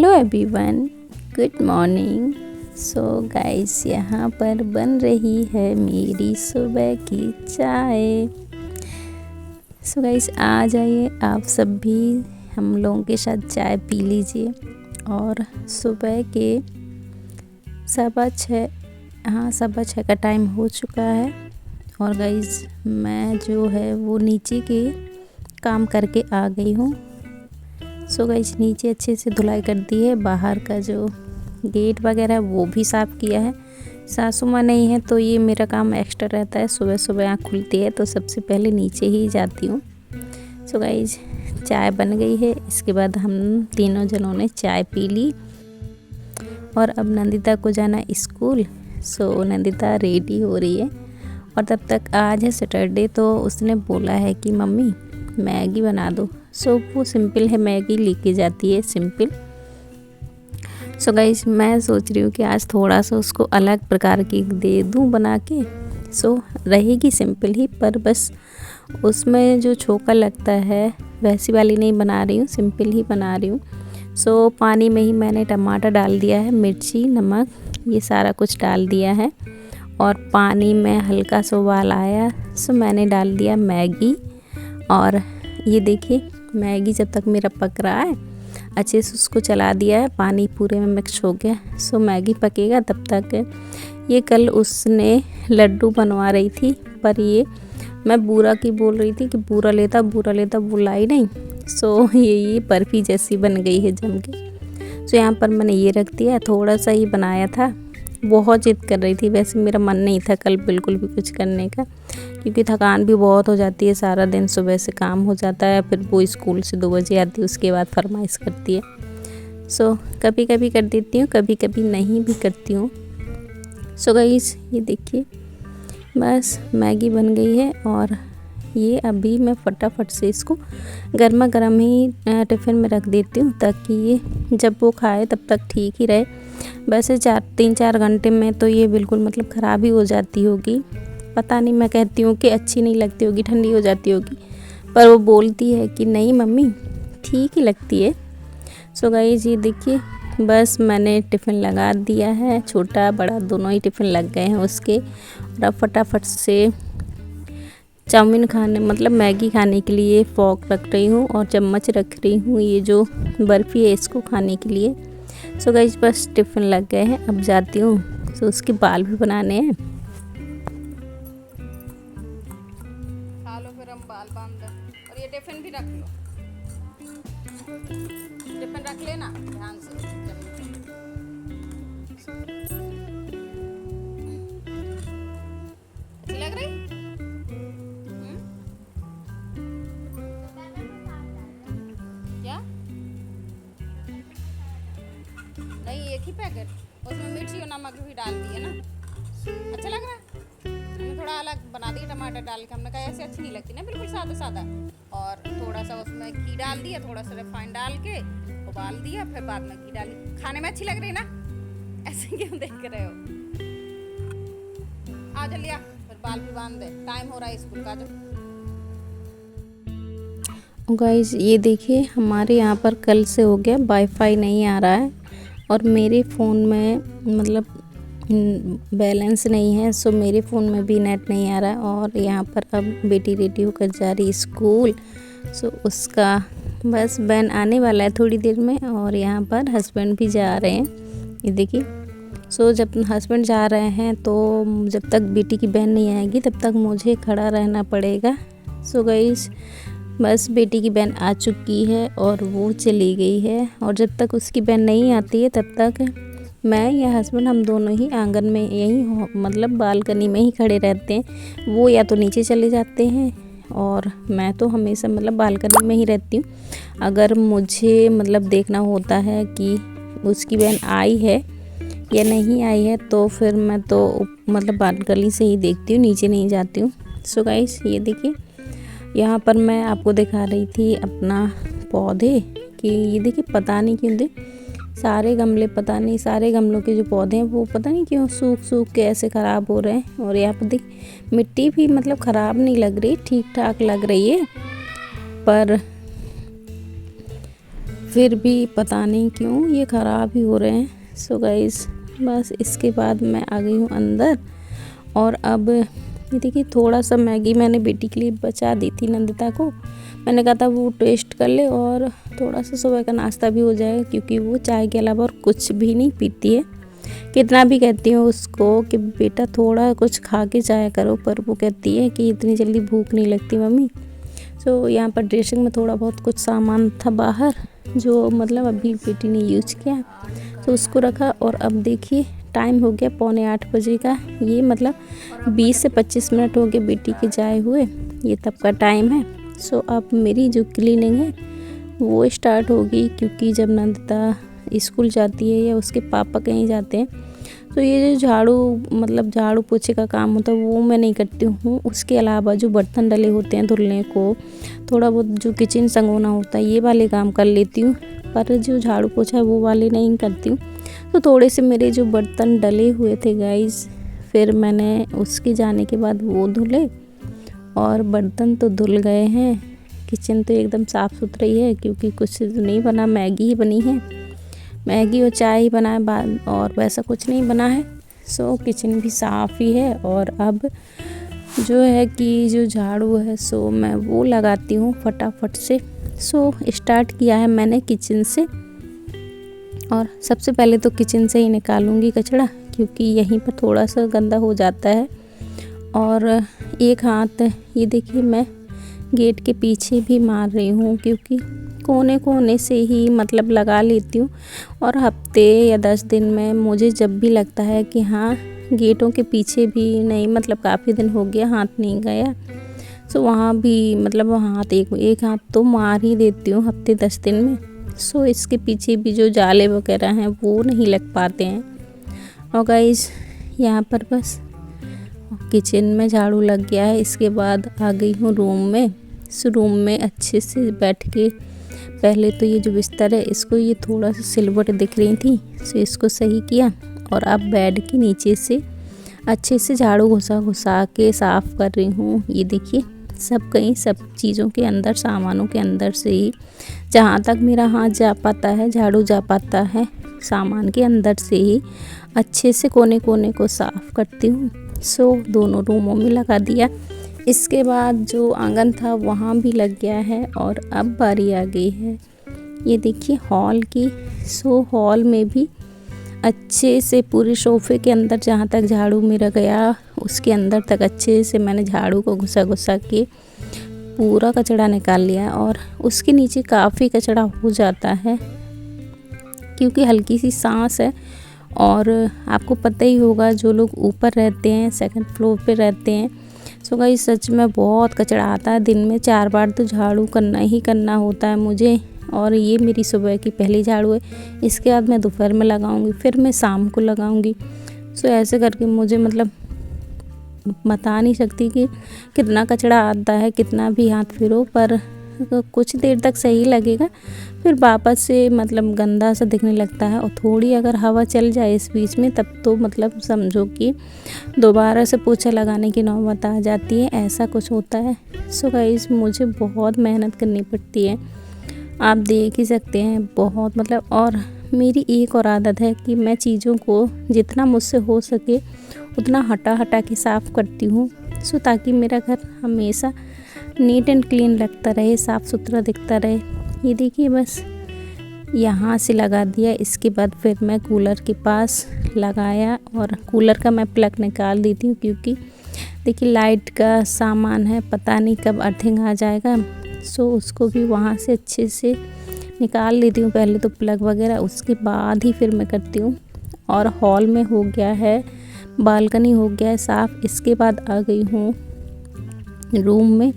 Hello everyone, good morning. So guys, यहाँ पर बन रही है मेरी सुबह की चाय। सो गाइस, आ जाइए आप सब भी हम लोगों के साथ चाय पी लीजिए। और सुबह के 6:15, हाँ 6:15 का टाइम हो चुका है। और गाइस, मैं जो है वो नीचे के काम करके आ गई हूँ। सो गाइस, नीचे अच्छे से धुलाई कर दी है, बाहर का जो गेट वगैरह वो भी साफ़ किया है। सासू माँ नहीं है तो ये मेरा काम एक्स्ट्रा रहता है। सुबह सुबह आँख खुलती है तो सबसे पहले नीचे ही जाती हूँ। सो गाइस, चाय बन गई है। इसके बाद हम तीनों जनों ने चाय पी ली और अब नंदिता को जाना स्कूल। सो नंदिता रेडी हो रही है। और तब तक आज है सैटरडे तो उसने बोला है कि मम्मी मैगी बना दो। सो वो सिंपल है, मैगी लेके जाती है सिंपल। सो गाइस, मैं सोच रही हूँ कि आज थोड़ा सा उसको अलग प्रकार की दे दूँ बना के। सो रहेगी सिंपल ही, पर बस उसमें जो छोका लगता है वैसी वाली नहीं बना रही हूँ, सिंपल ही बना रही हूँ। सो पानी में ही मैंने टमाटर डाल दिया है, मिर्ची, नमक, ये सारा कुछ डाल दिया है। और पानी में हल्का सा उबाल आया सो मैंने डाल दिया मैगी। और ये देखिए, मैगी जब तक मेरा पक रहा है अच्छे से उसको चला दिया है, पानी पूरे में मिक्स हो गया। सो मैगी पकेगा तब तक। ये कल उसने लड्डू बनवा रही थी, पर ये मैं बूरा की बोल रही थी कि बूरा लेता वो लाई नहीं। सो ये बर्फ़ी जैसी बन गई है जम के। सो यहाँ पर मैंने ये रख दिया, थोड़ा सा ही बनाया था। बहुत जिद कर रही थी, वैसे मेरा मन नहीं था कल बिल्कुल भी कुछ करने का, क्योंकि थकान भी बहुत हो जाती है, सारा दिन सुबह से काम हो जाता है। फिर वो स्कूल से 2 बजे आती है, उसके बाद फरमाइश करती है। सो कभी कभी कर देती हूँ, कभी कभी नहीं भी करती हूँ। सो गाइस, ये देखिए बस मैगी बन गई है। और ये अभी मैं फटाफट से इसको गर्मा गर्म ही टिफ़िन में रख देती हूँ, ताकि ये जब वो खाए तब तक ठीक ही रहे। वैसे 3-4 घंटे में तो ये बिल्कुल मतलब ख़राब ही हो जाती होगी। पता नहीं, मैं कहती हूँ कि अच्छी नहीं लगती होगी, ठंडी हो जाती होगी, पर वो बोलती है कि नहीं मम्मी ठीक ही लगती है। सो गाइस, ये देखिए बस मैंने टिफ़िन लगा दिया है, छोटा बड़ा दोनों ही टिफ़िन लग गए हैं उसके। और अब फटाफट से चाउमीन खाने मतलब मैगी खाने के लिए फोक रख रही हूँ और चम्मच रख रही हूँ, ये जो बर्फ़ी है इसको खाने के लिए। सो गाइस, बस टिफ़िन लग गए हैं, अब जाती हूँ। सो उसके बाल भी बनाने हैं। खा लो फिर हम बाल बांध दो। और ये टिफ़िन भी रख लो, टिफ़िन रख लेना ध्यान से। अच्छी लग रही? क्या नहीं, एक ही पैकेट, उसमें मिर्ची और नमक भी डाल दिए ना। अच्छा लग रहा है। हमने थोड़ा अलग बना दिया टमाटर डाल के, हमने कहा ऐसे अच्छी नहीं लगती ना, बिल्कुल सादा सादा। और थोड़ा सा उसमें घी डाल दिया, थोड़ा सा रिफाइंड डाल के उबाल दिया, फिर बाद में घी डाली। खाने में अच्छी लग रही ना? ऐसे क्यों देख रहे हो? आ जल्दी आ, फिर बाल भी बांध दे, टाइम हो रहा है स्कूल का। जो गाइस, ये देखिए हमारे यहाँ पर कल से हो गया वाईफाई नहीं आ रहा है, और मेरे फ़ोन में मतलब बैलेंस नहीं है। सो मेरे फ़ोन में भी नेट नहीं आ रहा है। और यहाँ पर अब बेटी रेडी होकर जा रही स्कूल। सो उसका बस वैन आने वाला है थोड़ी देर में। और यहाँ पर हस्बैंड भी जा रहे हैं, ये देखिए। सो जब हस्बैंड जा रहे हैं तो जब तक बेटी की बहन नहीं आएगी तब तक मुझे खड़ा रहना पड़ेगा। सो गाइस, बस बेटी की बहन आ चुकी है और वो चली गई है। और जब तक उसकी बहन नहीं आती है तब तक मैं या हस्बैंड हम दोनों ही आंगन में यहीं मतलब बालकनी में ही खड़े रहते हैं। वो या तो नीचे चले जाते हैं और मैं तो हमेशा मतलब बालकनी में ही रहती हूँ। अगर मुझे मतलब देखना होता है कि उसकी बहन आई है या नहीं आई है तो फिर मैं तो मतलब बालकनी से ही देखती हूँ, नीचे नहीं जाती हूँ। सो गाइस, ये देखिए यहाँ पर मैं आपको दिखा रही थी अपना पौधे कि ये देखिए पता नहीं क्यों सारे गमलों के जो पौधे हैं वो पता नहीं क्यों सूख के ऐसे ख़राब हो रहे हैं। और यहाँ पर देख मिट्टी भी मतलब ख़राब नहीं लग रही, ठीक ठाक लग रही है, पर फिर भी पता नहीं क्यों ये ख़राब ही हो रहे हैं। सो गाइस बस इसके बाद मैं आ गई हूँ अंदर। और अब ये देखिए थोड़ा सा मैगी मैंने बेटी के लिए बचा दी थी नंदिता को। मैंने कहा था वो टेस्ट कर ले और थोड़ा सा सुबह का नाश्ता भी हो जाएगा, क्योंकि वो चाय के अलावा और कुछ भी नहीं पीती है। कितना भी कहती हूँ उसको कि बेटा थोड़ा कुछ खा के जाया करो, पर वो कहती है कि इतनी जल्दी भूख नहीं लगती मम्मी। सो यहाँ पर ड्रेसिंग में थोड़ा बहुत कुछ सामान था बाहर, जो मतलब अभी बेटी ने यूज किया, तो उसको रखा। और अब देखिए टाइम हो गया 7:45 बजे का। ये मतलब 20 से 25 मिनट हो गए बेटी के जाए हुए, ये तब का टाइम है। सो अब मेरी जो क्लीनिंग है वो स्टार्ट होगी, क्योंकि जब नंदिता स्कूल जाती है या उसके पापा कहीं जाते हैं तो ये जो झाड़ू पोछे का काम होता है वो मैं नहीं करती हूँ। उसके अलावा जो बर्तन डले होते हैं धुलने को, थोड़ा बहुत जो किचन संगोना होता है, ये वाले काम कर लेती हूँ, पर जो झाड़ू पोछा है वो वाले नहीं करती हूँ। तो थोड़े से मेरे जो बर्तन डले हुए थे गाइस, फिर मैंने उसके जाने के बाद वो धुले और बर्तन तो धुल गए हैं। किचन तो एकदम साफ़ सुथरा ही है, क्योंकि कुछ नहीं बना, मैगी ही बनी है, मैगी और चाय ही बना है, और वैसा कुछ नहीं बना है। सो किचन भी साफ़ ही है। और अब जो है कि जो झाड़ू है सो मैं वो लगाती हूँ फटाफट से। सो स्टार्ट किया है मैंने किचन से, और सबसे पहले तो किचन से ही निकालूंगी कचरा, क्योंकि यहीं पर थोड़ा सा गंदा हो जाता है। और एक हाथ ये देखिए मैं गेट के पीछे भी मार रही हूँ, क्योंकि कोने कोने से ही मतलब लगा लेती हूँ। और हफ्ते या 10 दिन में मुझे जब भी लगता है कि हाँ गेटों के पीछे भी नहीं, मतलब काफ़ी दिन हो गया हाथ नहीं गया, सो वहाँ भी मतलब हाथ एक हाथ तो मार ही देती हूँ हफ्ते 10 दिन में। सो इसके पीछे भी जो जाले वगैरह हैं वो नहीं लग पाते हैं। और गाइस यहाँ पर बस किचन में झाड़ू लग गया है। इसके बाद आ गई हूँ रूम में। इस रूम में अच्छे से बैठ के पहले तो ये जो बिस्तर है इसको, ये थोड़ा सा सिलवट दिख रही थी, सो इसको सही किया। और अब बेड के नीचे से अच्छे से झाड़ू घुसा के साफ़ कर रही हूँ। ये देखिए सब चीज़ों के अंदर, सामानों के अंदर से ही जहाँ तक मेरा हाथ जा पाता है, झाड़ू जा पाता है, सामान के अंदर से ही अच्छे से कोने कोने को साफ़ करती हूँ। सो दोनों रूमों में लगा दिया। इसके बाद जो आंगन था वहाँ भी लग गया है। और अब बारी आ गई है ये देखिए हॉल की। सो हॉल में भी अच्छे से पूरे सोफ़े के अंदर जहाँ तक झाड़ू मेरा गया उसके अंदर तक अच्छे से मैंने झाड़ू को घुसा के पूरा कचरा निकाल लिया। और उसके नीचे काफ़ी कचरा हो जाता है, क्योंकि हल्की सी सांस है। और आपको पता ही होगा जो लोग ऊपर रहते हैं, सेकंड फ्लोर पे रहते हैं, सो गाइस सच में बहुत कचरा आता है। दिन में 4 बार तो झाड़ू करना ही करना होता है मुझे। और ये मेरी सुबह की पहली झाड़ू है। इसके बाद मैं दोपहर में लगाऊंगी, फिर मैं शाम को लगाऊंगी। सो ऐसे करके मुझे मतलब बता नहीं सकती कि कितना कचरा आता है, कितना भी हाथ फिरो, पर कुछ देर तक सही लगेगा, फिर वापस से मतलब गंदा सा दिखने लगता है। और थोड़ी अगर हवा चल जाए इस बीच में, तब तो मतलब समझो कि दोबारा से पोछा लगाने की नौबत आ जाती है, ऐसा कुछ होता है। सो गाइस मुझे बहुत मेहनत करनी पड़ती है, आप देख ही सकते हैं बहुत मतलब। और मेरी एक और आदत है कि मैं चीज़ों को जितना मुझसे हो सके उतना हटा के साफ़ करती हूँ, सो ताकि मेरा घर हमेशा नीट एंड क्लीन लगता रहे, साफ़ सुथरा दिखता रहे। ये देखिए बस यहाँ से लगा दिया। इसके बाद फिर मैं कूलर के पास लगाया, और कूलर का मैं प्लग निकाल देती हूँ, क्योंकि देखिए लाइट का सामान है, पता नहीं कब अर्थिंग आ जाएगा। सो उसको भी वहाँ से अच्छे से निकाल लेती हूँ, पहले तो प्लग वगैरह, उसके बाद ही फिर मैं करती हूँ। और हॉल में हो गया है, बालकनी हो गया है साफ़। इसके बाद आ गई हूँ रूम में।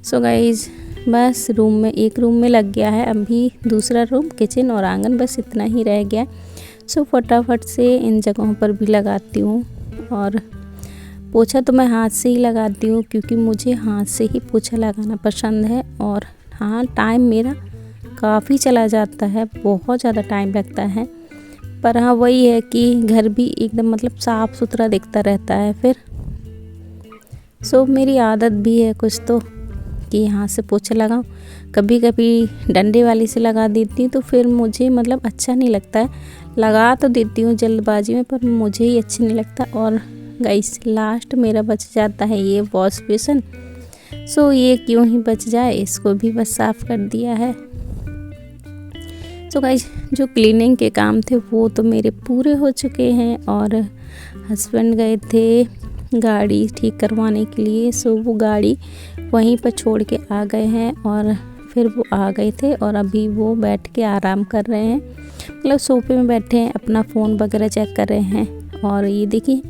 सो गाइज बस एक रूम में लग गया है, अभी दूसरा रूम, किचन और आंगन, बस इतना ही रह गया। सो फटाफट से इन जगहों पर भी लगाती हूँ। और पोछा तो मैं हाथ से ही लगाती हूँ, क्योंकि मुझे हाथ से ही पोछा लगाना पसंद है। और हाँ टाइम मेरा काफ़ी चला जाता है, बहुत ज़्यादा टाइम लगता है, पर हाँ वही है कि घर भी एकदम मतलब साफ़ सुथरा दिखता रहता है फिर। सो मेरी आदत भी है कुछ तो, कि यहाँ से पोछा लगाऊं। कभी कभी डंडे वाली से लगा देती हूँ तो फिर मुझे मतलब अच्छा नहीं लगता है। लगा तो देती हूँ जल्दबाजी में, पर मुझे ही अच्छा नहीं लगता। और गाइस लास्ट मेरा बच जाता है ये वॉश बेसन। सो ये क्यों ही बच जाए, इसको भी बस साफ़ कर दिया है। सो गाइस जो क्लीनिंग के काम थे वो तो मेरे पूरे हो चुके हैं और हस्बैंड गए थे गाड़ी ठीक करवाने के लिए। सो वो गाड़ी वहीं पर छोड़ के आ गए हैं और फिर वो आ गए थे और अभी वो बैठ के आराम कर रहे हैं, मतलब सोफे में बैठे हैं, अपना फ़ोन वगैरह चेक कर रहे हैं। और ये देखिए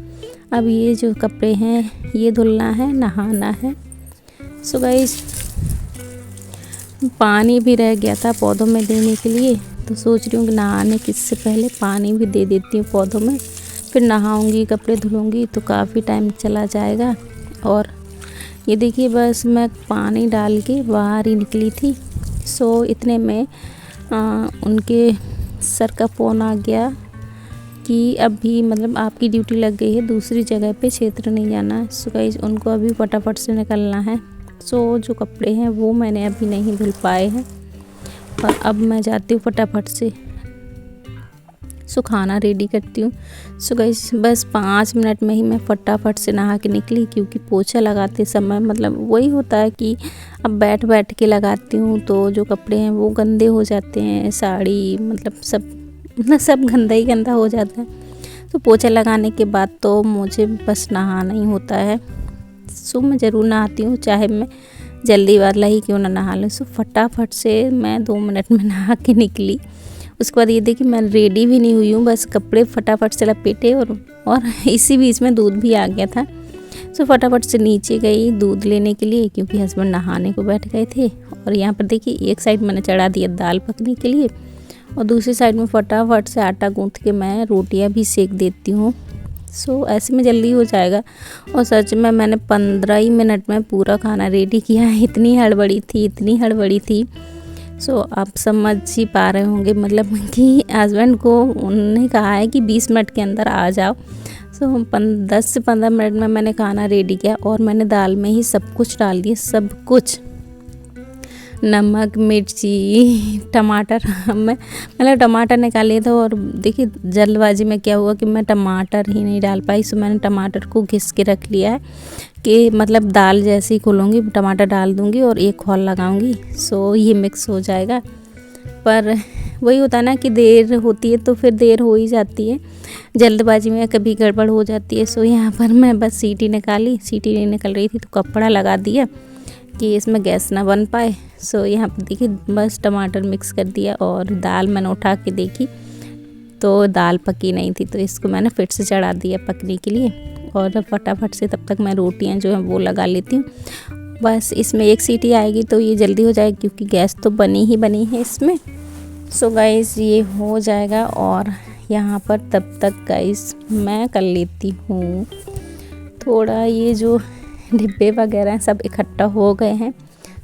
अब ये जो कपड़े हैं ये धुलना है, नहाना है। सो गाइस पानी भी रह गया था पौधों में देने के लिए, तो सोच रही हूँ कि नहाने किससे पहले पानी भी दे देती हूँ पौधों में, फिर नहाऊंगी कपड़े धुलूँगी तो काफ़ी टाइम चला जाएगा। और ये देखिए बस मैं पानी डाल के बाहर ही निकली थी। सो इतने में उनके सर का फ़ोन आ गया कि अभी मतलब आपकी ड्यूटी लग गई है, दूसरी जगह पे क्षेत्र नहीं जाना है। सो गाइस उनको अभी फटाफट से निकलना है। सो जो कपड़े हैं वो मैंने अभी नहीं धुल पाए हैं और अब मैं जाती हूँ फटाफट से खाना रेडी करती हूँ। सो गाइस बस 5 मिनट में ही मैं फटाफट से नहा के निकली, क्योंकि पोछा लगाते समय मतलब वही होता है कि अब बैठ बैठ के लगाती हूँ तो जो कपड़े हैं वो गंदे हो जाते हैं, साड़ी मतलब सब गंदा ही गंदा हो जाता है। तो पोछा लगाने के बाद तो मुझे बस नहाना ही होता है। सो मैं ज़रूर नहाती हूँ, चाहे मैं जल्दी वाला ही क्यों ना नहा लूँ। सो फटाफट से मैं 2 मिनट में नहा के निकली। उसके बाद ये देखिए मैं रेडी भी नहीं हुई हूँ, बस कपड़े फटाफट से लपेटे और इसी बीच में दूध भी आ गया था। सो फटाफट से नीचे गई दूध लेने के लिए, क्योंकि हस्बैंड नहाने को बैठ गए थे। और यहाँ पर देखिए एक साइड मैंने चढ़ा दिया दाल पकने के लिए और दूसरी साइड में फटाफट से आटा गूँथ के मैं रोटियाँ भी सेक देती हूँ। सो ऐसे में जल्दी हो जाएगा। और सच में मैंने 15 ही मिनट में पूरा खाना रेडी किया है, इतनी हड़बड़ी थी। सो आप समझ ही पा रहे होंगे मतलब कि हस्बैंड को उन्होंने कहा है कि 20 मिनट के अंदर आ जाओ। सो 10 से 15 मिनट में मैंने खाना रेडी किया और मैंने दाल में ही सब कुछ डाल दिया, सब कुछ, नमक, मिर्ची, टमाटर। मैं मतलब टमाटर निकाल लिया था और देखिए जल्दबाजी में क्या हुआ कि मैं टमाटर ही नहीं डाल पाई। सो मैंने टमाटर को घिस के रख लिया है कि मतलब दाल जैसे ही खोलूँगी टमाटर डाल दूँगी और एक खौल लगाऊँगी। सो ये मिक्स हो जाएगा। पर वही होता है ना कि देर होती है तो फिर देर हो ही जाती है, जल्दबाजी में कभी गड़बड़ हो जाती है। सो यहाँ पर मैं बस सीटी निकाली, सीटी नहीं निकल रही थी तो कपड़ा लगा दिया कि इसमें गैस ना बन पाए। सो यहाँ पर देखिए बस टमाटर मिक्स कर दिया और दाल मैंने उठा के देखी तो दाल पकी नहीं थी, तो इसको मैंने फिर से चढ़ा दिया पकने के लिए। और फटाफट से तब तक मैं रोटियां जो हैं वो लगा लेती हूँ। बस इसमें एक सीटी आएगी तो ये जल्दी हो जाएगी, क्योंकि गैस तो बनी है इसमें। सो गाइस ये हो जाएगा और यहाँ पर तब तक गाइस मैं कर लेती हूँ थोड़ा, ये जो डिब्बे वगैरह सब इकट्ठा हो गए हैं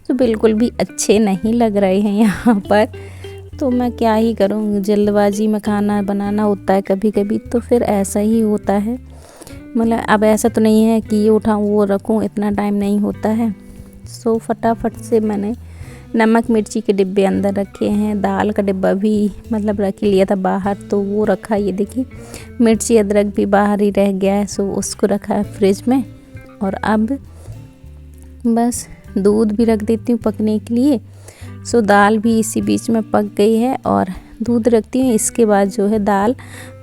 तो बिल्कुल भी अच्छे नहीं लग रहे हैं यहाँ पर। तो मैं क्या ही करूँ, जल्दबाजी में खाना बनाना होता है कभी कभी, तो फिर ऐसा ही होता है। मतलब अब ऐसा तो नहीं है कि ये उठाऊँ वो रखूँ, इतना टाइम नहीं होता है। सो फटाफट से मैंने नमक मिर्ची के डिब्बे अंदर रखे हैं, दाल का डिब्बा भी मतलब रख लिया था बाहर तो वो रखा। ये देखिए मिर्ची अदरक भी बाहर ही रह गया है, सो उसको रखा है फ्रिज में। और अब बस दूध भी रख देती हूँ पकने के लिए। सो दाल भी इसी बीच में पक गई है और दूध रखती हूँ। इसके बाद जो है दाल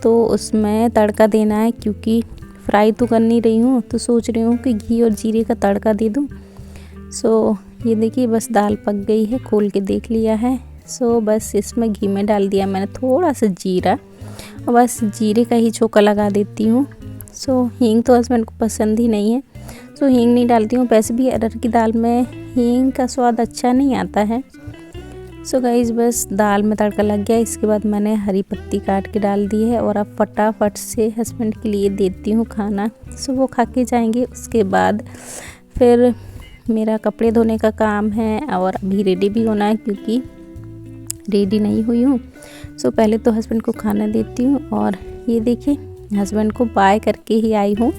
तो उसमें तड़का देना है, क्योंकि फ्राई तो कर नहीं रही हूँ तो सोच रही हूँ कि घी और जीरे का तड़का दे दूँ। सो ये देखिए बस दाल पक गई है, खोल के देख लिया है। सो बस इसमें घी में डाल दिया मैंने थोड़ा सा जीरा और बस जीरे का ही छोंका लगा देती हूँ। सो हींग तो हस्बैंड को पसंद ही नहीं है, सो हींग नहीं डालती हूँ। वैसे भी अरहर की दाल में हींग का स्वाद अच्छा नहीं आता है। सो गाइस बस दाल में तड़का लग गया। इसके बाद मैंने हरी पत्ती काट के डाल दी है और अब फटाफट से हस्बैंड के लिए देती हूँ खाना। सो वो खा के जाएंगे। उसके बाद फिर मेरा कपड़े धोने का काम है और अभी रेडी भी होना है, क्योंकि रेडी नहीं हुई हूँ। सो पहले तो हस्बैंड को खाना देती हूँ और ये देखिए हस्बैंड को बाय करके ही आई हूँ।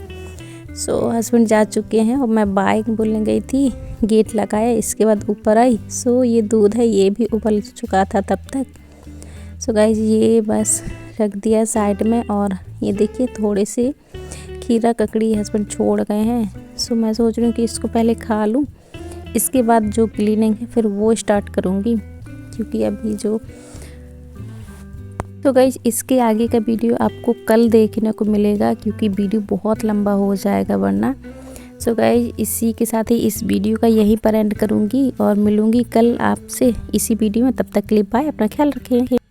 सो हस्बैंड जा चुके हैं और मैं बाय बोलने गई थी, गेट लगाया, इसके बाद ऊपर आई। सो ये दूध है, ये भी उबल चुका था तब तक। सो गाइज ये बस रख दिया साइड में। और ये देखिए थोड़े से खीरा ककड़ी हस्बैंड छोड़ गए हैं। सो मैं सोच रही हूँ कि इसको पहले खा लूँ, इसके बाद जो क्लीनिंग है फिर वो स्टार्ट करूँगी, क्योंकि अभी जो तो गाइज इसके आगे का वीडियो आपको कल देखने को मिलेगा, क्योंकि वीडियो बहुत लंबा हो जाएगा वरना। सो गाइज इसी के साथ ही इस वीडियो का यहीं पर एंड करूँगी और मिलूँगी कल आपसे इसी वीडियो में। तब तक के लिए बाय, अपना ख्याल रखें।